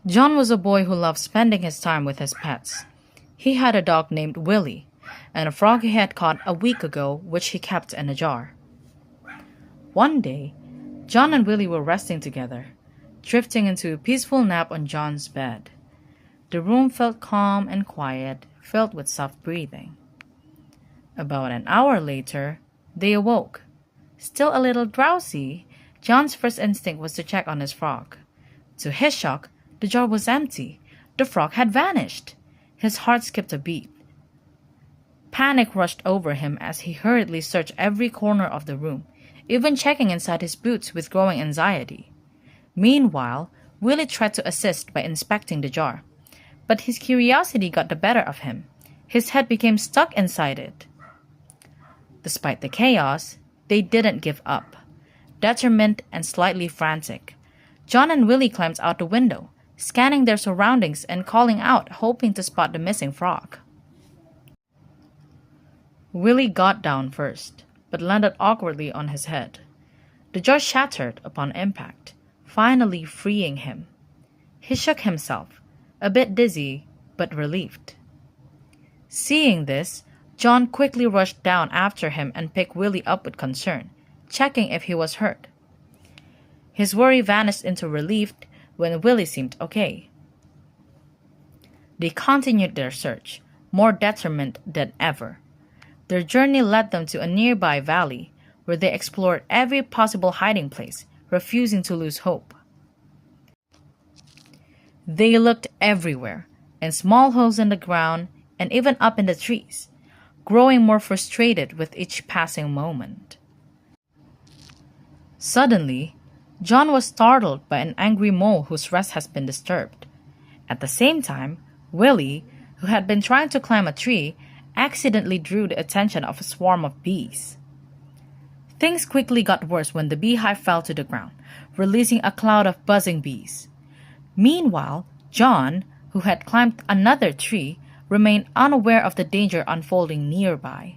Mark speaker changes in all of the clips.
Speaker 1: John was a boy who loved spending his time with his pets. He had a dog named Willie, and a frog he had caught a week ago, which he kept in a jar. One day, John and Willie were resting together, drifting into a peaceful nap on John's bed. The room felt calm and quiet, filled with soft breathing. About an hour later, they awoke. Still a little drowsy, John's first instinct was to check on his frog. To his shock, the jar was empty. The frog had vanished. His heart skipped a beat. Panic rushed over him as he hurriedly searched every corner of the room, even checking inside his boots with growing anxiety. Meanwhile, Willie tried to assist by inspecting the jar, but his curiosity got the better of him. His head became stuck inside it. Despite the chaos, they didn't give up. Determined and slightly frantic, John and Willie climbed out the window, scanning their surroundings and calling out, hoping to spot the missing frog. Willie got down first, but landed awkwardly on his head. The jar shattered upon impact, finally freeing him. He shook himself, a bit dizzy but relieved. Seeing this, John quickly rushed down after him and picked Willie up with concern, checking if he was hurt. His worry vanished into relief when Willie seemed okay. They continued their search, more determined than ever. Their journey led them to a nearby valley, where they explored every possible hiding place, refusing to lose hope. They looked everywhere, in small holes in the ground, and even up in the trees, growing more frustrated with each passing moment. Suddenly, John was startled by an angry mole whose rest has been disturbed. At the same time, Willie, who had been trying to climb a tree, accidentally drew the attention of a swarm of bees. Things quickly got worse when the beehive fell to the ground, releasing a cloud of buzzing bees. Meanwhile, John, who had climbed another tree, remained unaware of the danger unfolding nearby.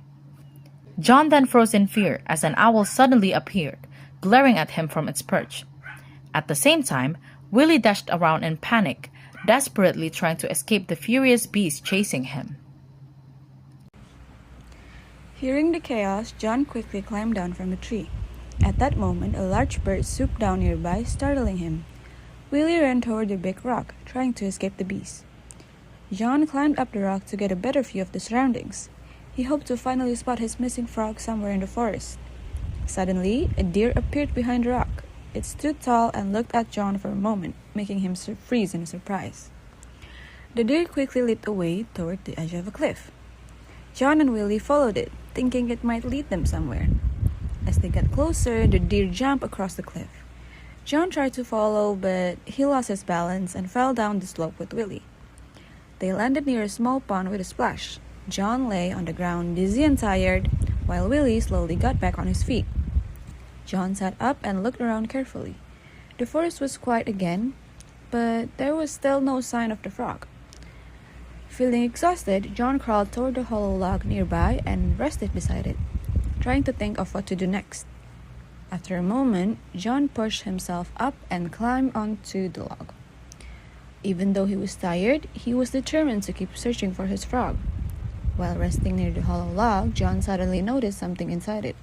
Speaker 1: John then froze in fear as an owl suddenly appeared, glaring at him from its perch. At the same time, Willie dashed around in panic, desperately trying to escape the furious bees chasing him.
Speaker 2: Hearing the chaos, John quickly climbed down from the tree. At that moment, a large bird swooped down nearby, startling him. Willie ran toward the big rock, trying to escape the bees. John climbed up the rock to get a better view of the surroundings. He hoped to finally spot his missing frog somewhere in the forest. Suddenly, a deer appeared behind the rock. It stood tall and looked at John for a moment, making him freeze in surprise. The deer quickly leaped away toward the edge of a cliff. John and Willie followed it, thinking it might lead them somewhere. As they got closer, the deer jumped across the cliff. John tried to follow, but he lost his balance and fell down the slope with Willie. They landed near a small pond with a splash. John lay on the ground, dizzy and tired, while Willie slowly got back on his feet. John sat up and looked around carefully. The forest was quiet again, but there was still no sign of the frog. Feeling exhausted, John crawled toward the hollow log nearby and rested beside it, trying to think of what to do next. After a moment, John pushed himself up and climbed onto the log. Even though he was tired, he was determined to keep searching for his frog. While resting near the hollow log, John suddenly noticed something inside it.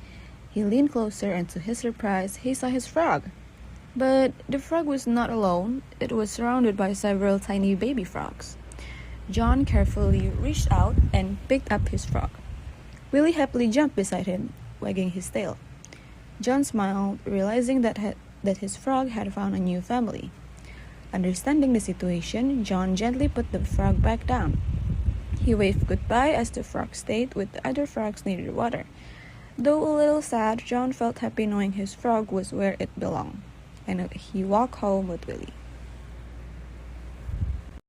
Speaker 2: He leaned closer, and to his surprise, he saw his frog. But the frog was not alone. It was surrounded by several tiny baby frogs. John carefully reached out and picked up his frog. Willie happily jumped beside him, wagging his tail. John smiled, realizing that his frog had found a new family. Understanding the situation, John gently put the frog back down. He waved goodbye as the frog stayed with the other frogs near the water. Though a little sad, John felt happy knowing his frog was where it belonged, and he walked home with Willie.